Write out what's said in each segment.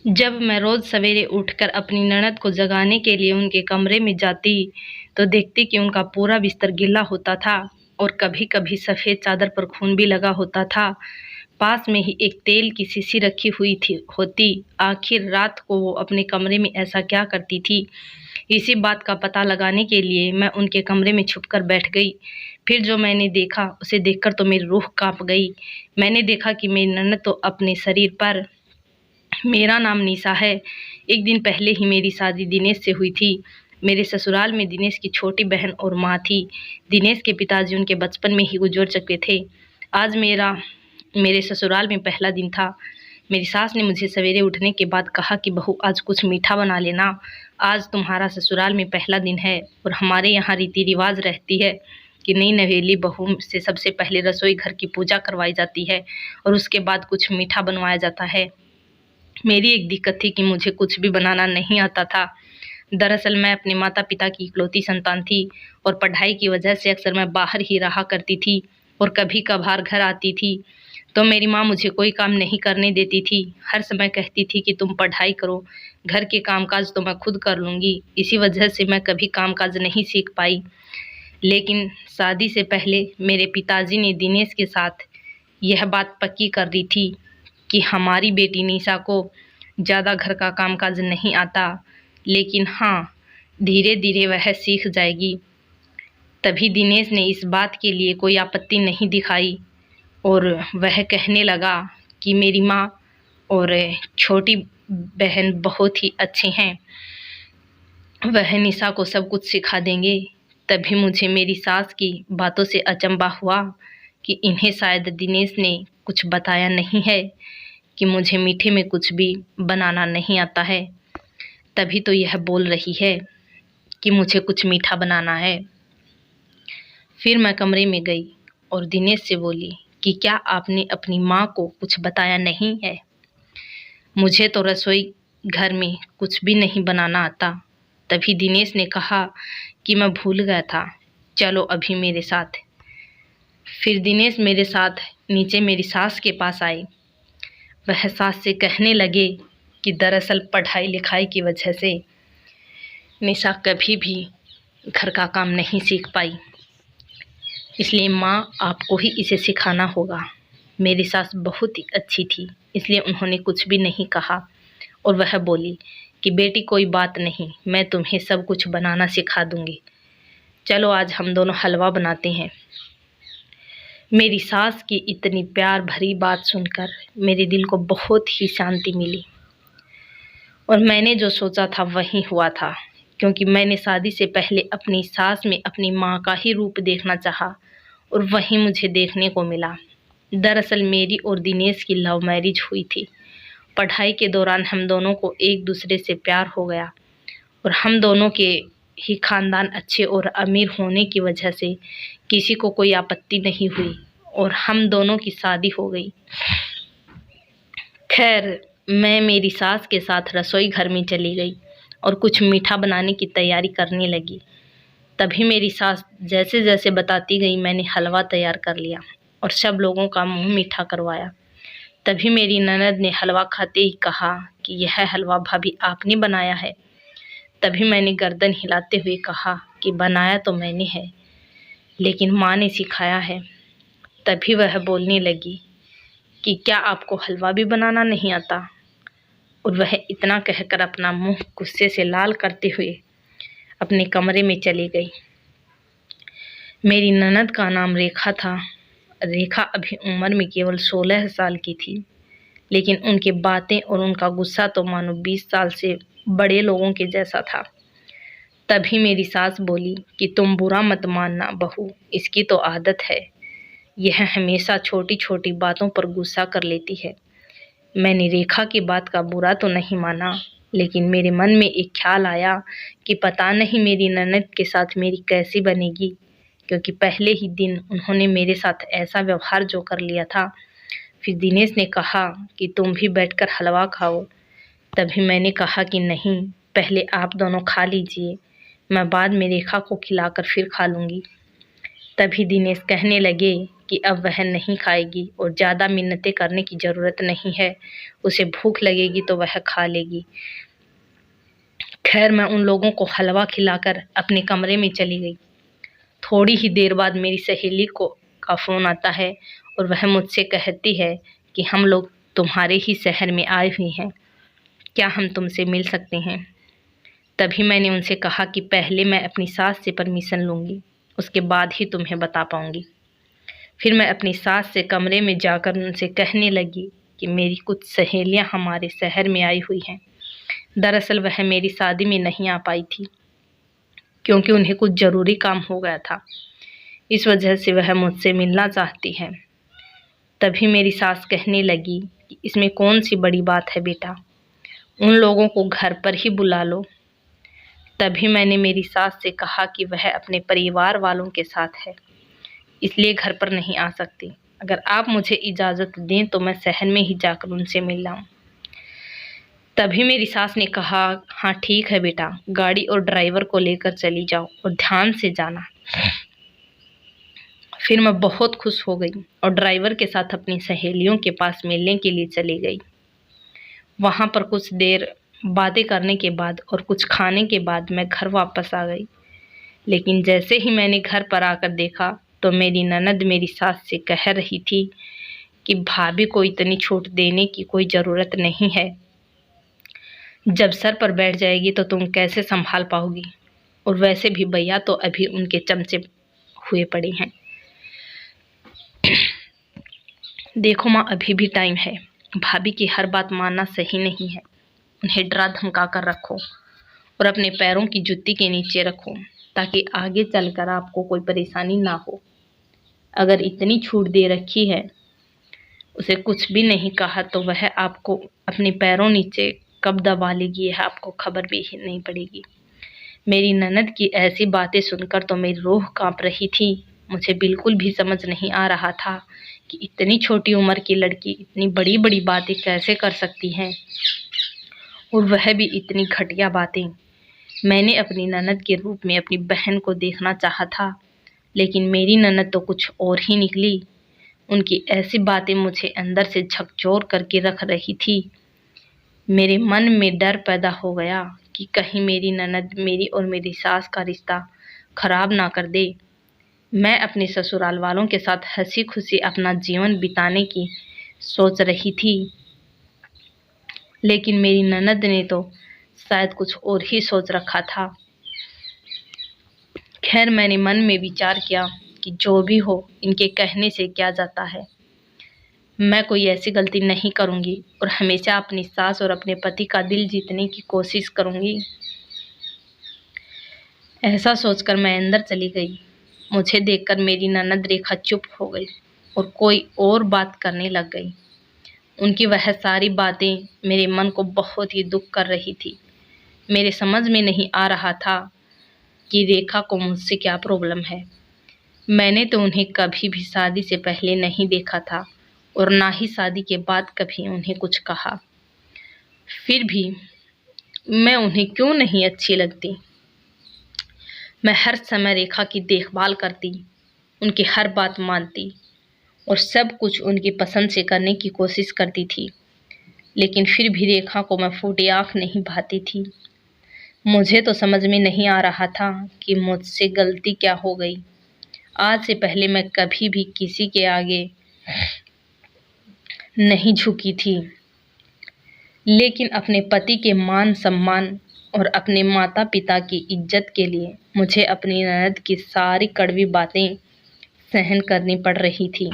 जब मैं रोज़ सवेरे उठकर अपनी ननद को जगाने के लिए उनके कमरे में जाती, तो देखती कि उनका पूरा बिस्तर गीला होता था और कभी-कभी सफ़ेद चादर पर खून भी लगा होता था। पास में ही एक तेल की शीशी रखी हुई होती। आखिर रात को वो अपने कमरे में ऐसा क्या करती थी? इसी बात का पता लगाने के लिए मैं उनके कमरे में छुपकर बैठ गई। फिर जो मैंने देखा, उसे देखकर तो मेरी रूह काँप गई। मैंने देखा कि मेरी ननद तो अपने शरीर पर मेरा नाम निशा है। एक दिन पहले ही मेरी शादी दिनेश से हुई थी। मेरे ससुराल में दिनेश की छोटी बहन और माँ थी। दिनेश के पिताजी उनके बचपन में ही गुजर चुके थे। आज मेरे ससुराल में पहला दिन था। मेरी सास ने मुझे सवेरे उठने के बाद कहा कि बहू आज कुछ मीठा बना लेना। आज तुम्हारा ससुराल में पहला दिन है और हमारे यहाँ रीति रिवाज रहती है कि नई नवेली बहू से सबसे पहले रसोई घर की पूजा करवाई जाती है और उसके बाद कुछ मीठा बनवाया जाता है। मेरी एक दिक्कत थी कि मुझे कुछ भी बनाना नहीं आता था। दरअसल मैं अपने माता-पिता की इकलौती संतान थी और पढ़ाई की वजह से अक्सर मैं बाहर ही रहा करती थी और कभी-कभार घर आती थी, तो मेरी माँ मुझे कोई काम नहीं करने देती थी। हर समय कहती थी कि तुम पढ़ाई करो, घर के काम-काज तो मैं खुद कर लूँगी। इसी वजह से मैं कभी काम-काज नहीं सीख पाई। लेकिन शादी से पहले मेरे पिताजी ने दिनेश के साथ यह बात पक्की कर दी थी कि हमारी बेटी निशा को ज़्यादा घर का कामकाज नहीं आता, लेकिन हाँ, धीरे-धीरे वह सीख जाएगी। तभी दिनेश ने इस बात के लिए कोई आपत्ति नहीं दिखाई और वह कहने लगा कि मेरी माँ और छोटी बहन बहुत ही अच्छे हैं, वह निशा को सब कुछ सिखा देंगे। तभी मुझे मेरी सास की बातों से अचंभा हुआ कि इन्हें शायद दिनेश ने कुछ बताया नहीं है कि मुझे मीठे में कुछ भी बनाना नहीं आता है। तभी तो यह बोल रही है कि मुझे कुछ मीठा बनाना है। फिर मैं कमरे में गई और दिनेश से बोली कि क्या आपने अपनी माँ को कुछ बताया नहीं है? मुझे तो रसोई घर में कुछ भी नहीं बनाना आता। तभी दिनेश ने कहा कि मैं भूल गया था, चलो अभी मेरे साथ। फिर दिनेश मेरे साथ नीचे मेरी सास के पास आए। वह सास से कहने लगे कि दरअसल पढ़ाई लिखाई की वजह से निशा कभी भी घर का काम नहीं सीख पाई, इसलिए माँ आपको ही इसे सिखाना होगा। मेरी सास बहुत ही अच्छी थी, इसलिए उन्होंने कुछ भी नहीं कहा और वह बोली कि बेटी कोई बात नहीं, मैं तुम्हें सब कुछ बनाना सिखा दूंगी। चलो आज हम दोनों हलवा बनाते हैं। मेरी सास की इतनी प्यार भरी बात सुनकर मेरे दिल को बहुत ही शांति मिली और मैंने जो सोचा था वही हुआ था, क्योंकि मैंने शादी से पहले अपनी सास में अपनी माँ का ही रूप देखना चाहा और वही मुझे देखने को मिला। दरअसल मेरी और दिनेश की लव मैरिज हुई थी। पढ़ाई के दौरान हम दोनों को एक दूसरे से प्यार हो गया और हम दोनों के ही खानदान अच्छे और अमीर होने की वजह से किसी को कोई आपत्ति नहीं हुई और हम दोनों की शादी हो गई। खैर, मैं मेरी सास के साथ रसोई घर में चली गई और कुछ मीठा बनाने की तैयारी करने लगी। तभी मेरी सास जैसे जैसे बताती गई मैंने हलवा तैयार कर लिया और सब लोगों का मुंह मीठा करवाया। तभी मेरी ननद ने हलवा खाते ही कहा कि यह हलवा भाभी आपने बनाया है। तभी मैंने गर्दन हिलाते हुए कहा कि बनाया तो मैंने है, लेकिन माँ ने सिखाया है। तभी वह बोलने लगी कि क्या आपको हलवा भी बनाना नहीं आता? और वह इतना कहकर अपना मुंह गुस्से से लाल करते हुए अपने कमरे में चली गई। मेरी ननद का नाम रेखा था। रेखा अभी उम्र में केवल 16 साल की थी, लेकिन उनकी बातें और उनका गुस्सा तो मानो 20 साल से बड़े लोगों के जैसा था। तभी मेरी सास बोली कि तुम बुरा मत मानना बहू, इसकी तो आदत है, यह हमेशा छोटी छोटी बातों पर गुस्सा कर लेती है। मैंने रेखा की बात का बुरा तो नहीं माना, लेकिन मेरे मन में एक ख्याल आया कि पता नहीं मेरी ननद के साथ मेरी कैसी बनेगी, क्योंकि पहले ही दिन उन्होंने मेरे साथ ऐसा व्यवहार जो कर लिया था। फिर दिनेश ने कहा कि तुम भी बैठकर हलवा खाओ। तभी मैंने कहा कि नहीं, पहले आप दोनों खा लीजिए, मैं बाद में रेखा को खिलाकर फिर खा लूँगी। तभी दिनेश कहने लगे कि अब वह नहीं खाएगी और ज़्यादा मिन्नतें करने की ज़रूरत नहीं है, उसे भूख लगेगी तो वह खा लेगी। खैर मैं उन लोगों को हलवा खिलाकर अपने कमरे में चली गई। थोड़ी ही देर बाद मेरी सहेली का फ़ोन आता है और वह मुझसे कहती है कि हम लोग तुम्हारे ही शहर में आए हुए हैं, क्या हम तुमसे मिल सकते हैं। तभी मैंने उनसे कहा कि पहले मैं अपनी सास से परमिशन लूँगी, उसके बाद ही तुम्हें बता पाऊँगी। फिर मैं अपनी सास से कमरे में जाकर उनसे कहने लगी कि मेरी कुछ सहेलियां हमारे शहर में आई हुई हैं। दरअसल वह मेरी शादी में नहीं आ पाई थी क्योंकि उन्हें कुछ ज़रूरी काम हो गया था, इस वजह से वह मुझसे मिलना चाहती हैं। तभी मेरी सास कहने लगी कि इसमें कौन सी बड़ी बात है बेटा, उन लोगों को घर पर ही बुला लो। तभी मैंने मेरी सास से कहा कि वह अपने परिवार वालों के साथ है, इसलिए घर पर नहीं आ सकती। अगर आप मुझे इजाज़त दें तो मैं शहर में ही जाकर उनसे मिल लाऊं। तभी मेरी सास ने कहा, हाँ ठीक है बेटा, गाड़ी और ड्राइवर को लेकर चली जाओ और ध्यान से जाना। फिर मैं बहुत खुश हो गई और ड्राइवर के साथ अपनी सहेलियों के पास मिलने के लिए चली गई। वहाँ पर कुछ देर बातें करने के बाद और कुछ खाने के बाद मैं घर वापस आ गई। लेकिन जैसे ही मैंने घर पर आकर देखा तो मेरी ननद मेरी सास से कह रही थी कि भाभी को इतनी छूट देने की कोई ज़रूरत नहीं है, जब सर पर बैठ जाएगी तो तुम कैसे संभाल पाओगी, और वैसे भी भैया तो अभी उनके चमचे हुए पड़े हैं। देखो माँ, अभी भी टाइम है, भाभी की हर बात मानना सही नहीं है। उन्हें डरा धमका कर रखो और अपने पैरों की जुत्ती के नीचे रखो ताकि आगे चलकर आपको कोई परेशानी ना हो। अगर इतनी छूट दे रखी है, उसे कुछ भी नहीं कहा तो वह आपको अपने पैरों नीचे कब दबा लेगी यह आपको खबर भी नहीं पड़ेगी। मेरी ननद की ऐसी बातें सुनकर तो मेरी रूह कांप रही थी। मुझे बिल्कुल भी समझ नहीं आ रहा था कि इतनी छोटी उम्र की लड़की इतनी बड़ी बड़ी बातें कैसे कर सकती है, और वह भी इतनी घटिया बातें। मैंने अपनी ननद के रूप में अपनी बहन को देखना चाहा था, लेकिन मेरी ननद तो कुछ और ही निकली। उनकी ऐसी बातें मुझे अंदर से झकझोर करके रख रही थी। मेरे मन में डर पैदा हो गया कि कहीं मेरी ननद मेरी और मेरी सास का रिश्ता खराब ना कर दे। मैं अपने ससुराल वालों के साथ हंसी खुशी अपना जीवन बिताने की सोच रही थी, लेकिन मेरी ननद ने तो शायद कुछ और ही सोच रखा था। खैर मैंने मन में विचार किया कि जो भी हो, इनके कहने से क्या जाता है। मैं कोई ऐसी गलती नहीं करूँगी और हमेशा अपनी सास और अपने पति का दिल जीतने की कोशिश करूँगी। ऐसा सोचकर मैं अंदर चली गई। मुझे देखकर मेरी ननद रेखा चुप हो गई और कोई और बात करने लग गई। उनकी वह सारी बातें मेरे मन को बहुत ही दुख कर रही थी। मेरे समझ में नहीं आ रहा था कि रेखा को मुझसे क्या प्रॉब्लम है। मैंने तो उन्हें कभी भी शादी से पहले नहीं देखा था और ना ही शादी के बाद कभी उन्हें कुछ कहा। फिर भी मैं उन्हें क्यों नहीं अच्छी लगती। मैं हर समय रेखा की देखभाल करती, उनकी हर बात मानती और सब कुछ उनकी पसंद से करने की कोशिश करती थी, लेकिन फिर भी रेखा को मैं फूटी आँख नहीं भाती थी। मुझे तो समझ में नहीं आ रहा था कि मुझसे गलती क्या हो गई। आज से पहले मैं कभी भी किसी के आगे नहीं झुकी थी, लेकिन अपने पति के मान सम्मान और अपने माता पिता की इज्जत के लिए मुझे अपनी ननद की सारी कड़वी बातें सहन करनी पड़ रही थी।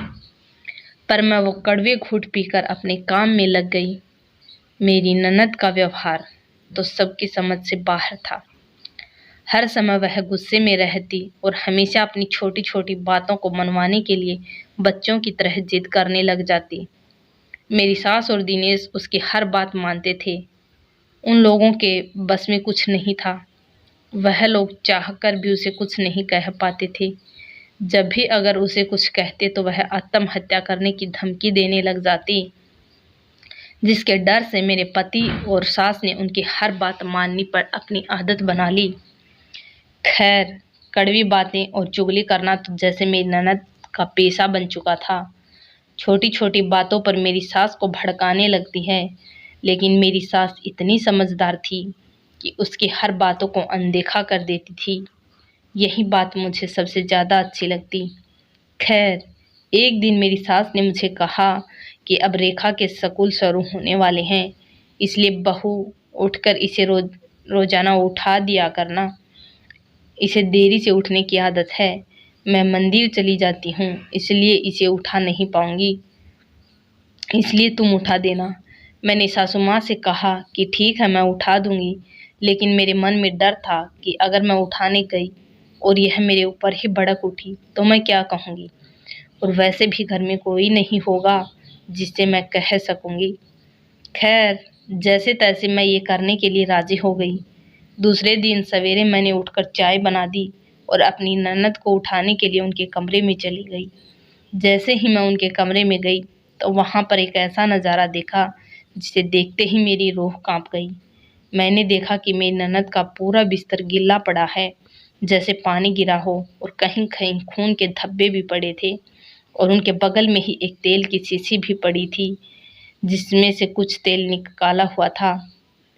पर मैं वो कड़वे घूंट पीकर अपने काम में लग गई। मेरी ननद का व्यवहार तो सबकी समझ से बाहर था। हर समय वह गुस्से में रहती और हमेशा अपनी छोटी छोटी बातों को मनवाने के लिए बच्चों की तरह जिद करने लग जाती। मेरी सास और दिनेश उसकी हर बात मानते थे। उन लोगों के बस में कुछ नहीं था। वह लोग चाहकर भी उसे कुछ नहीं कह पाते थे। जब भी अगर उसे कुछ कहते तो वह आत्महत्या करने की धमकी देने लग जाती, जिसके डर से मेरे पति और सास ने उनकी हर बात माननी पर अपनी आदत बना ली। खैर, कड़वी बातें और चुगली करना तो जैसे मेरी ननद का पेशा बन चुका था। छोटी छोटी बातों पर मेरी सास को भड़काने लगती है, लेकिन मेरी सास इतनी समझदार थी कि उसकी हर बातों को अनदेखा कर देती थी। यही बात मुझे सबसे ज़्यादा अच्छी लगती। खैर, एक दिन मेरी सास ने मुझे कहा कि अब रेखा के स्कूल शुरू होने वाले हैं, इसलिए बहू उठकर इसे रोजाना उठा दिया करना। इसे देरी से उठने की आदत है। मैं मंदिर चली जाती हूँ, इसलिए इसे उठा नहीं पाऊंगी, इसलिए तुम उठा देना। मैंने सासू माँ से कहा कि ठीक है, मैं उठा दूंगी, लेकिन मेरे मन में डर था कि अगर मैं उठाने गई और यह मेरे ऊपर ही भड़क उठी तो मैं क्या कहूँगी, और वैसे भी घर में कोई नहीं होगा जिससे मैं कह सकूँगी। खैर, जैसे तैसे मैं ये करने के लिए राजी हो गई। दूसरे दिन सवेरे मैंने उठकर चाय बना दी और अपनी ननद को उठाने के लिए उनके कमरे में चली गई। जैसे ही मैं उनके कमरे में गई तो वहाँ पर एक ऐसा नज़ारा देखा जिसे देखते ही मेरी रूह कांप गई। मैंने देखा कि मेरी ननद का पूरा बिस्तर गीला पड़ा है, जैसे पानी गिरा हो, और कहीं कहीं खून के धब्बे भी पड़े थे, और उनके बगल में ही एक तेल की शीशी भी पड़ी थी जिसमें से कुछ तेल निकाला हुआ था।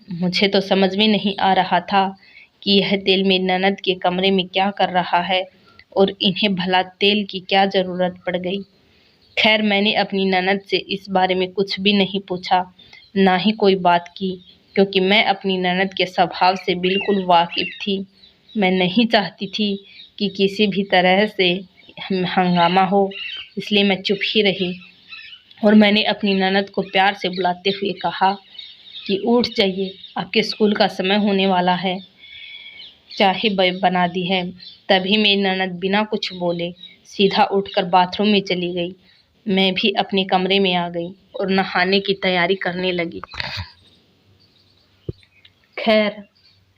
मुझे तो समझ में नहीं आ रहा था कि यह तेल मेरी ननद के कमरे में क्या कर रहा है और इन्हें भला तेल की क्या ज़रूरत पड़ गई। खैर, मैंने अपनी ननद से इस बारे में कुछ भी नहीं पूछा, ना ही कोई बात की, क्योंकि मैं अपनी ननद के स्वभाव से बिल्कुल वाकिफ़ थी। मैं नहीं चाहती थी कि किसी भी तरह से हंगामा हो, इसलिए मैं चुप ही रही और मैंने अपनी ननद को प्यार से बुलाते हुए कहा कि उठ जाइए, आपके स्कूल का समय होने वाला है, चाय बना दी है। तभी मेरी ननद बिना कुछ बोले सीधा उठकर बाथरूम में चली गई। मैं भी अपने कमरे में आ गई और नहाने की तैयारी करने लगी। खैर,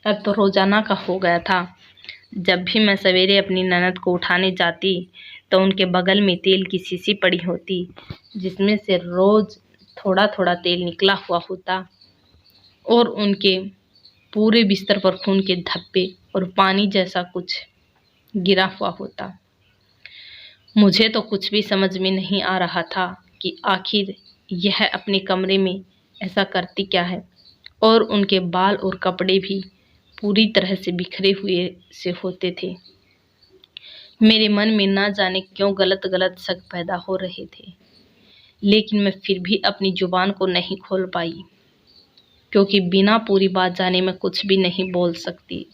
अब तो रोजाना का हो गया था। जब भी मैं सवेरे अपनी ननद को उठाने जाती तो उनके बगल में तेल की शीशी पड़ी होती, जिसमें से रोज थोड़ा थोड़ा तेल निकला हुआ होता, और उनके पूरे बिस्तर पर खून के धब्बे और पानी जैसा कुछ गिरा हुआ होता। मुझे तो कुछ भी समझ में नहीं आ रहा था कि आखिर यह अपने कमरे में ऐसा करती क्या है, और उनके बाल और कपड़े भी पूरी तरह से बिखरे हुए से होते थे। मेरे मन में ना जाने क्यों गलत गलत शक पैदा हो रहे थे, लेकिन मैं फिर भी अपनी जुबान को नहीं खोल पाई, क्योंकि बिना पूरी बात जाने मैं कुछ भी नहीं बोल सकती।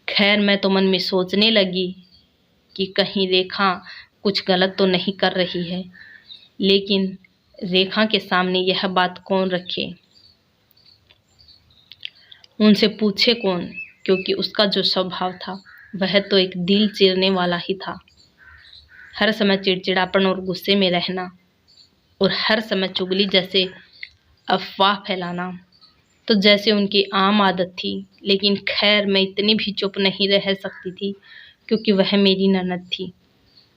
खैर, मैं तो मन में सोचने लगी कि कहीं रेखा कुछ गलत तो नहीं कर रही है, लेकिन रेखा के सामने यह बात कौन रखे, उनसे पूछे कौन, क्योंकि उसका जो स्वभाव था वह तो एक दिल चीरने वाला ही था। हर समय चिड़चिड़ापन और गुस्से में रहना, और हर समय चुगली जैसे अफवाह फैलाना तो जैसे उनकी आम आदत थी। लेकिन खैर, मैं इतनी भी चुप नहीं रह सकती थी, क्योंकि वह मेरी ननद थी।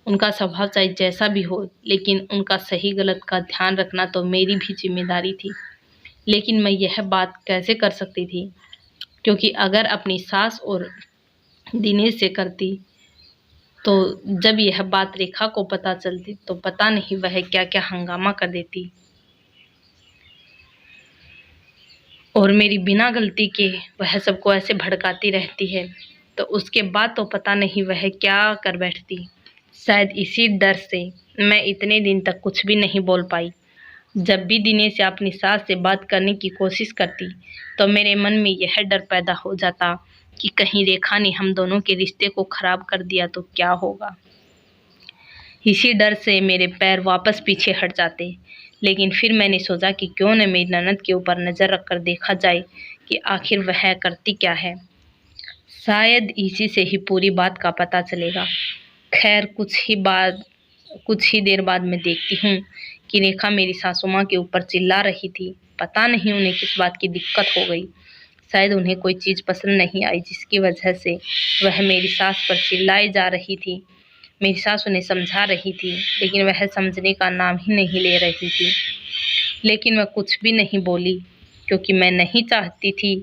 उनका स्वभाव चाहे जैसा भी हो, लेकिन उनका सही गलत का ध्यान रखना तो मेरी भी जिम्मेदारी थी। लेकिन मैं यह बात कैसे कर सकती थी, क्योंकि अगर अपनी सास और दिनेश से करती तो जब यह बात रेखा को पता चलती तो पता नहीं वह क्या क्या हंगामा कर देती, और मेरी बिना गलती के वह सबको ऐसे भड़काती रहती है, तो उसके बाद तो पता नहीं वह क्या कर बैठती। शायद इसी डर से मैं इतने दिन तक कुछ भी नहीं बोल पाई। जब भी दिनेश से अपनी सास से बात करने की कोशिश करती तो मेरे मन में यह डर पैदा हो जाता कि कहीं रेखा ने हम दोनों के रिश्ते को खराब कर दिया तो क्या होगा। इसी डर से मेरे पैर वापस पीछे हट जाते। लेकिन फिर मैंने सोचा कि क्यों न मेरी ननद के ऊपर नज़र रखकर देखा जाए कि आखिर वह करती क्या है, शायद इसी से ही पूरी बात का पता चलेगा। खैर, कुछ ही देर बाद मैं देखती हूँ कि रेखा मेरी सासू माँ के ऊपर चिल्ला रही थी। पता नहीं उन्हें किस बात की दिक्कत हो गई। शायद उन्हें कोई चीज़ पसंद नहीं आई, जिसकी वजह से वह मेरी सास पर चिल्लाई जा रही थी। मेरी सास उन्हें समझा रही थी, लेकिन वह समझने का नाम ही नहीं ले रही थी। लेकिन मैं कुछ भी नहीं बोली, क्योंकि मैं नहीं चाहती थी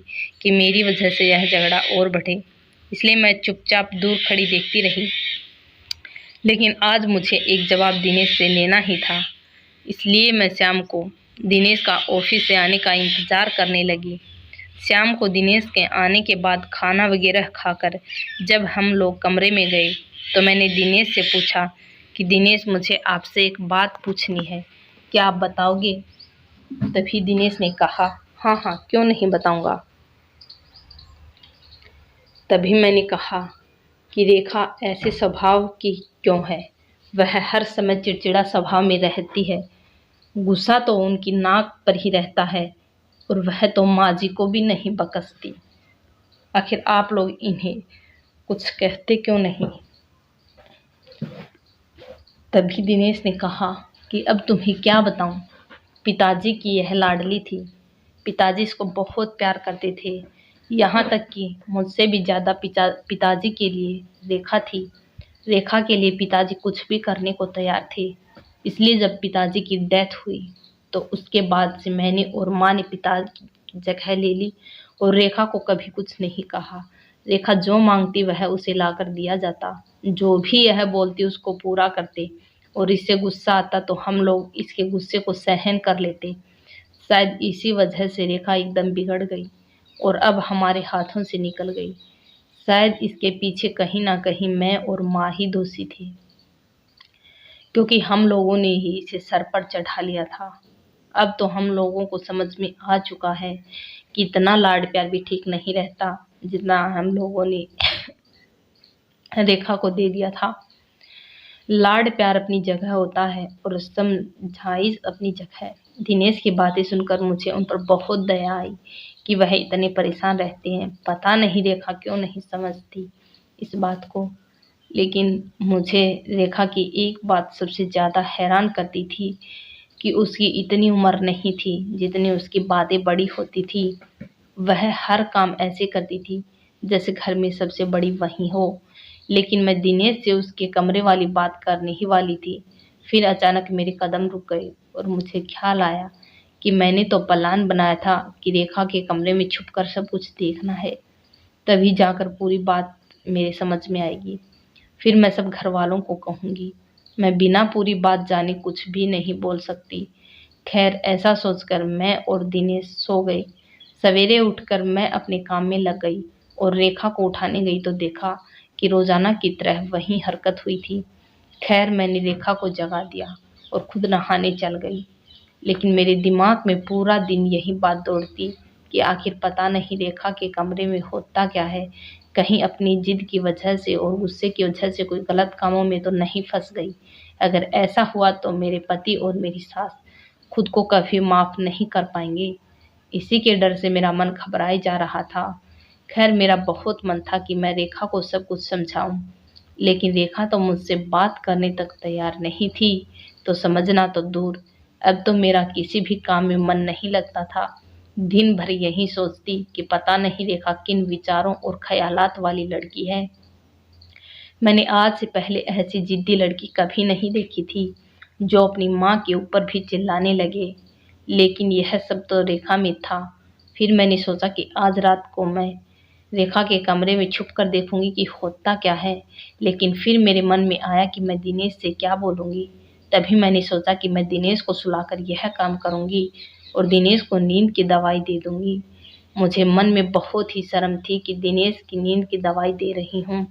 कि मेरी वजह से यह झगड़ा और बढ़े। इसलिए मैं चुपचाप दूर खड़ी देखती रही। लेकिन आज मुझे एक जवाब दिनेश से लेना ही था। इसलिए मैं शाम को दिनेश का ऑफिस से आने का इंतज़ार करने लगी। शाम को दिनेश के आने के बाद खाना वगैरह खाकर जब हम लोग कमरे में गए तो मैंने दिनेश से पूछा कि दिनेश, मुझे आपसे एक बात पूछनी है, क्या आप बताओगे? तभी दिनेश ने कहा, हाँ हाँ, क्यों नहीं बताऊंगा। तभी मैंने कहा कि रेखा ऐसे स्वभाव की क्यों है? वह हर समय चिड़चिड़ा स्वभाव में रहती है। गुस्सा तो उनकी नाक पर ही रहता है और वह तो माँ जी को भी नहीं बख्शती। आखिर आप लोग इन्हें कुछ कहते क्यों नहीं? तभी दिनेश ने कहा कि अब तुम्हें क्या बताऊं, पिताजी की यह लाडली थी। पिताजी इसको बहुत प्यार करते थे, यहाँ तक कि मुझसे भी ज़्यादा पिताजी के लिए रेखा थी। रेखा के लिए पिताजी कुछ भी करने को तैयार थे। इसलिए जब पिताजी की डेथ हुई तो उसके बाद से मैंने और माँ ने पिताजी की जगह ले ली और रेखा को कभी कुछ नहीं कहा। रेखा जो मांगती वह उसे लाकर दिया जाता, जो भी यह बोलती उसको पूरा करते, और इससे गुस्सा आता तो हम लोग इसके गुस्से को सहन कर लेते। शायद इसी वजह से रेखा एकदम बिगड़ गई और अब हमारे हाथों से निकल गई। शायद इसके पीछे कहीं ना कहीं मैं और माँ ही दोषी थी, क्योंकि हम लोगों ने ही इसे सर पर चढ़ा लिया था। अब तो हम लोगों को समझ में आ चुका है कि इतना लाड प्यार भी ठीक नहीं रहता जितना हम लोगों ने रेखा को दे दिया था। लाड प्यार अपनी जगह होता है और समझाइश अपनी जगह। दिनेश की बातें सुनकर मुझे उन पर बहुत दया आई कि वह इतने परेशान रहते हैं। पता नहीं रेखा क्यों नहीं समझती इस बात को। लेकिन मुझे रेखा की एक बात सबसे ज़्यादा हैरान करती थी कि उसकी इतनी उम्र नहीं थी जितनी उसकी बातें बड़ी होती थी। वह हर काम ऐसे करती थी जैसे घर में सबसे बड़ी वही हो। लेकिन मैं दिनेश से उसके कमरे वाली बात करने ही वाली थी, फिर अचानक मेरे कदम रुक गए और मुझे ख्याल आया कि मैंने तो प्लान बनाया था कि रेखा के कमरे में छुपकर सब कुछ देखना है, तभी जाकर पूरी बात मेरे समझ में आएगी। फिर मैं सब घर वालों को कहूँगी। मैं बिना पूरी बात जाने कुछ भी नहीं बोल सकती। खैर, ऐसा सोचकर मैं और दिनेश सो गए। सवेरे उठकर मैं अपने काम में लग गई और रेखा को उठाने गई तो देखा कि रोजाना की तरह वही हरकत हुई थी। खैर, मैंने रेखा को जगा दिया और खुद नहाने चल गई। लेकिन मेरे दिमाग में पूरा दिन यही बात दौड़ती कि आखिर पता नहीं रेखा के कमरे में होता क्या है। कहीं अपनी जिद की वजह से और गुस्से की वजह से कोई गलत कामों में तो नहीं फंस गई। अगर ऐसा हुआ तो मेरे पति और मेरी सास खुद को कभी माफ नहीं कर पाएंगे। इसी के डर से मेरा मन घबराए जा रहा था। खैर, मेरा बहुत मन था कि मैं रेखा को सब कुछ समझाऊं, लेकिन रेखा तो मुझसे बात करने तक तैयार नहीं थी, तो समझना तो दूर। अब तो मेरा किसी भी काम में मन नहीं लगता था। दिन भर यही सोचती कि पता नहीं रेखा किन विचारों और ख्यालात वाली लड़की है। मैंने आज से पहले ऐसी जिद्दी लड़की कभी नहीं देखी थी, जो अपनी माँ के ऊपर भी चिल्लाने लगे। लेकिन यह सब तो रेखा में था। फिर मैंने सोचा कि आज रात को मैं रेखा के कमरे में छुप कर देखूंगी कि होता क्या है। लेकिन फिर मेरे मन में आया कि मैं दिनेश से क्या बोलूंगी। तभी मैंने सोचा कि मैं दिनेश को सुलाकर यह काम करूंगी और दिनेश को नींद की दवाई दे दूंगी। मुझे मन में बहुत ही शर्म थी कि दिनेश की नींद की दवाई दे रही हूँ,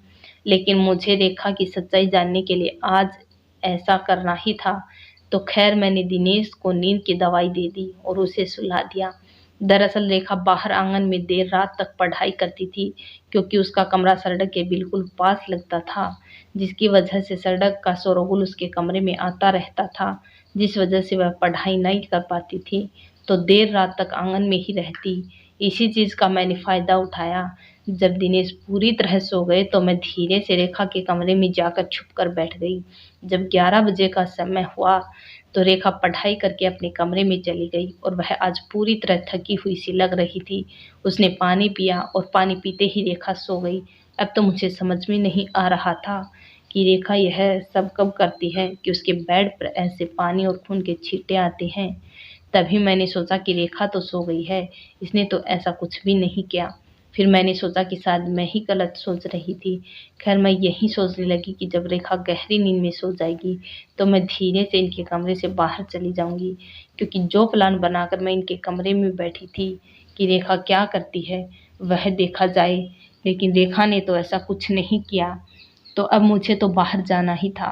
लेकिन मुझे रेखा की सच्चाई जानने के लिए आज ऐसा करना ही था। तो खैर, मैंने दिनेश को नींद की दवाई दे दी और उसे सुला दिया। दरअसल रेखा बाहर आंगन में देर रात तक पढ़ाई करती थी, क्योंकि उसका कमरा सड़क के बिल्कुल पास लगता था, जिसकी वजह से सड़क का शोरगुल उसके कमरे में आता रहता था, जिस वजह से वह पढ़ाई नहीं कर पाती थी, तो देर रात तक आंगन में ही रहती। इसी चीज़ का मैंने फ़ायदा उठाया। जब दिनेश पूरी तरह सो गए तो मैं धीरे से रेखा के कमरे में जाकर छुपकर बैठ गई। जब 11 बजे का समय हुआ तो रेखा पढ़ाई करके अपने कमरे में चली गई और वह आज पूरी तरह थकी हुई सी लग रही थी। उसने पानी पिया और पानी पीते ही रेखा सो गई। अब तो मुझे समझ में नहीं आ रहा था कि रेखा यह सब कब करती है कि उसके बेड पर ऐसे पानी और खून के छींटे आते हैं। तभी मैंने सोचा कि रेखा तो सो गई है, इसने तो ऐसा कुछ भी नहीं किया। फिर मैंने सोचा कि शायद मैं ही गलत सोच रही थी। खैर मैं यही सोचने लगी कि जब रेखा गहरी नींद में सो जाएगी तो मैं धीरे से इनके कमरे से बाहर चली जाऊंगी, क्योंकि जो प्लान बनाकर मैं इनके कमरे में बैठी थी कि रेखा क्या करती है वह देखा जाए, लेकिन रेखा ने तो ऐसा कुछ नहीं किया। तो अब मुझे तो बाहर जाना ही था।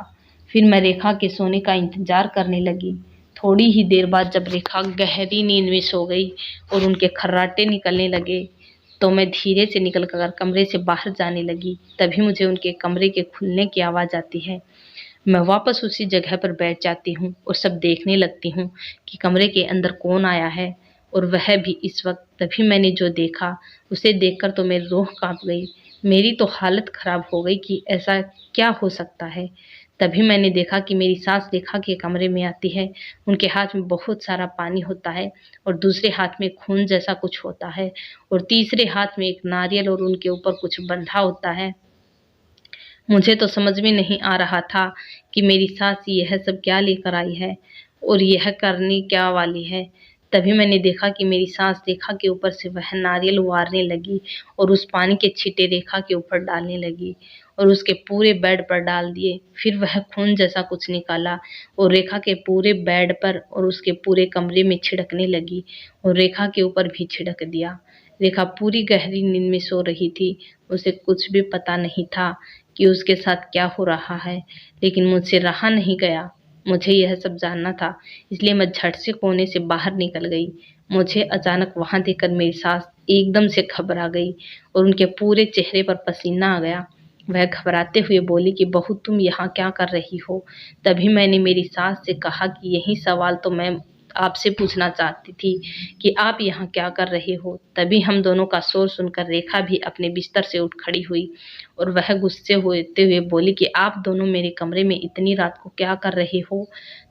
फिर मैं रेखा के सोने का इंतजार करने लगी। थोड़ी ही देर बाद जब रेखा गहरी नींद में सो गई और उनके खर्राटे निकलने लगे, तो मैं धीरे से निकल कर कमरे से बाहर जाने लगी। तभी मुझे उनके कमरे के खुलने की आवाज़ आती है। मैं वापस उसी जगह पर बैठ जाती हूँ और सब देखने लगती हूँ कि कमरे के अंदर कौन आया है, और वह भी इस वक्त। तभी मैंने जो देखा उसे देखकर तो मेरी रूह कांप गई। मेरी तो हालत खराब हो गई कि ऐसा क्या हो सकता है। तभी मैंने देखा कि मेरी सास रेखा के कमरे में आती है। उनके हाथ में बहुत सारा पानी होता है और दूसरे हाथ में खून जैसा कुछ होता है, और तीसरे हाथ में एक नारियल और उनके ऊपर कुछ बंधा होता है। मुझे तो समझ में नहीं आ रहा था कि मेरी सास यह सब क्या लेकर आई है और यह करने क्या वाली है। तभी मैंने देखा कि मेरी सास रेखा के ऊपर से वह नारियल उतारने लगी और उस पानी के छींटे रेखा के ऊपर डालने लगी और उसके पूरे बेड पर डाल दिए। फिर वह खून जैसा कुछ निकाला और रेखा के पूरे बेड पर और उसके पूरे कमरे में छिड़कने लगी और रेखा के ऊपर भी छिड़क दिया। रेखा पूरी गहरी नींद में सो रही थी। उसे कुछ भी पता नहीं था कि उसके साथ क्या हो रहा है, लेकिन मुझसे रहा नहीं गया। मुझे यह सब जानना था, इसलिए मैं झट से कोने से बाहर निकल गई। मुझे अचानक वहां देखकर मेरी सास एकदम से घबरा गई और उनके पूरे चेहरे पर पसीना आ गया। वह घबराते हुए बोली कि बहू तुम यहाँ क्या कर रही हो। तभी मैंने मेरी सास से कहा कि यही सवाल तो मैं आपसे पूछना चाहती थी कि आप यहाँ क्या कर रहे हो। तभी हम दोनों का शोर सुनकर रेखा भी अपने बिस्तर से उठ खड़ी हुई और वह गुस्से होते हुए बोली कि आप दोनों मेरे कमरे में इतनी रात को क्या कर रहे हो।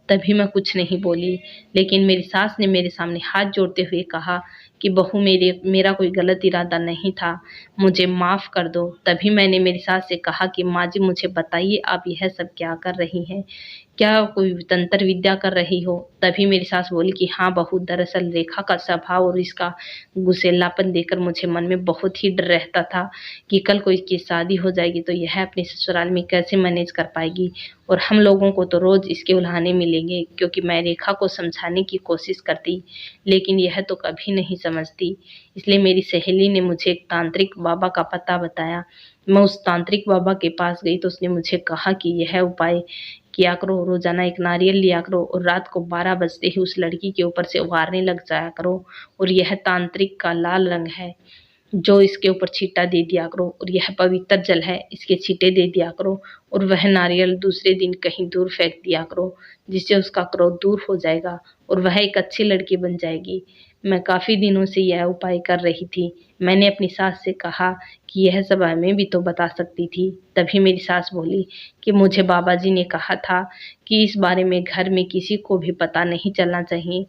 तभी मैं कुछ नहीं बोली, लेकिन मेरी सास ने मेरे सामने हाथ जोड़ते हुए कहा कि बहू मेरा कोई गलत इरादा नहीं था, मुझे माफ़ कर दो। तभी मैंने मेरी सास से कहा कि माँ जी मुझे बताइए आप यह सब क्या कर रही हैं, क्या कोई तंत्र विद्या कर रही हो। तभी मेरी सास बोली कि हाँ बहू, दरअसल रेखा का स्वभाव और इसका गुस्सेलापन देखकर मुझे मन में बहुत ही डर रहता था कि कल को इसकी शादी हो जाएगी तो यह अपने ससुराल में कैसे मैनेज कर पाएगी, और हम लोगों को तो रोज इसके उल्हाने मिलेंगे, क्योंकि मैं रेखा को समझाने की कोशिश करती लेकिन यह तो कभी नहीं समझती। इसलिए मेरी सहेली ने मुझे एक तांत्रिक बाबा का पता बताया। मैं उस तांत्रिक बाबा के पास गई तो उसने मुझे कहा कि यह उपाय किया करो, रोजाना एक नारियल लिया करो और रात को 12 बजते ही उस लड़की के ऊपर से उगारने लग जाया करो, और यह तांत्रिक का लाल रंग है जो इसके ऊपर छींटा दे दिया करो, और यह पवित्र जल है इसके छींटे दे दिया करो, और वह नारियल दूसरे दिन कहीं दूर फेंक दिया करो, जिससे उसका क्रोध दूर हो जाएगा और वह एक अच्छी लड़की बन जाएगी। मैं काफी दिनों से यह उपाय कर रही थी। मैंने अपनी सास से कहा कि यह सब हमें भी तो बता सकती थी। तभी मेरी सास बोली कि मुझे बाबा जी ने कहा था कि इस बारे में घर में किसी को भी पता नहीं चलना चाहिए।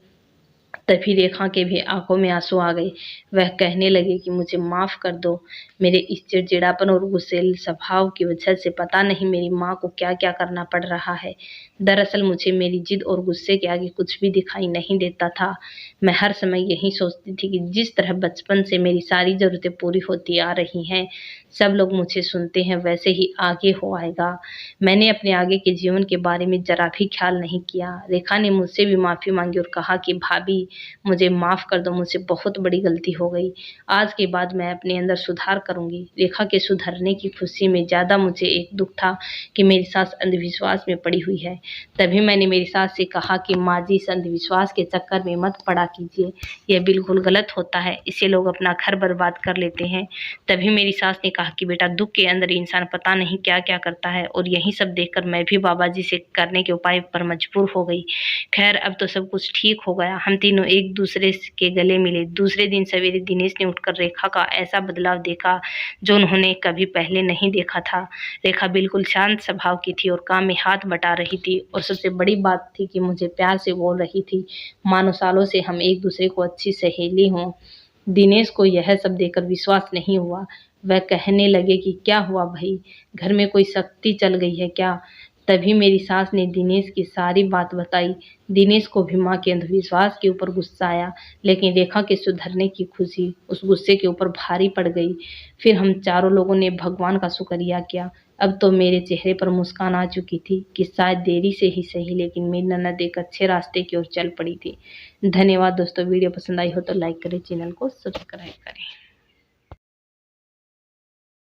तभी रेखा के भी आंखों में आंसू आ गए। वह कहने लगे कि मुझे माफ कर दो, मेरे इस चिड़चिड़ापन और गुस्सैल स्वभाव की वजह से पता नहीं मेरी माँ को क्या क्या करना पड़ रहा है। दरअसल मुझे मेरी जिद और गुस्से के आगे कुछ भी दिखाई नहीं देता था। मैं हर समय यही सोचती थी कि जिस तरह बचपन से मेरी सारी जरूरतें पूरी होती आ रही हैं, सब लोग मुझे सुनते हैं, वैसे ही आगे हो आएगा। मैंने अपने आगे के जीवन के बारे में जरा भी ख्याल नहीं किया। रेखा ने मुझसे भी माफी मांगी और कहा कि भाभी मुझे माफ कर दो, मुझसे बहुत बड़ी गलती हो गई। आज के बाद मैं अपने अंदर सुधार करूंगी। रेखा के सुधरने की खुशी में ज्यादा मुझे एक दुख था कि मेरी सास अंधविश्वास में पड़ी हुई है। तभी मैंने मेरी सास से कहा कि माँ जी, इस अंधविश्वास के चक्कर में मत पड़ा कीजिए, यह बिल्कुल गलत होता है, इससे लोग अपना घर बर्बाद कर लेते हैं। तभी मेरी सास ने कहा कि बेटा, दुख के अंदर इंसान पता नहीं क्या क्या करता है, और यही सब देखकर मैं भी बाबा जी से करने के उपाय पर मजबूर हो गई। खैर अब तो सब कुछ ठीक हो गया। हम तीनों एक दूसरे के गले मिले। दूसरे दिन सवेरे दिनेश ने उठकर रेखा का ऐसा बदलाव देखा जो उन्होंने कभी पहले नहीं देखा था। रेखा बिल्कुल शांत स्वभाव की थी और काम में हाथ बटा रही थी, और सबसे बड़ी बात थी कि मुझे प्यार से बोल रही थी, मानो सालों से हम एक दूसरे को अच्छी सहेली हों। दिनेश को यह सब देखकर विश्वास नहीं हुआ। वह कहने लगे कि क्या हुआ भाई, घर में कोई शक्ति चल गई है क्या। तभी मेरी सास ने दिनेश की सारी बात बताई। दिनेश को भी माँ के अंधविश्वास के ऊपर गुस्सा आया, लेकिन रेखा के सुधरने की खुशी उस गुस्से के ऊपर भारी पड़ गई। फिर हम चारों लोगों ने भगवान का शुक्रिया किया। अब तो मेरे चेहरे पर मुस्कान आ चुकी थी कि शायद देरी से ही सही, लेकिन मेरी ननद एक अच्छे रास्ते की ओर चल पड़ी थी। धन्यवाद दोस्तों। वीडियो पसंद आई हो तो लाइक करें, चैनल को सब्सक्राइब करें।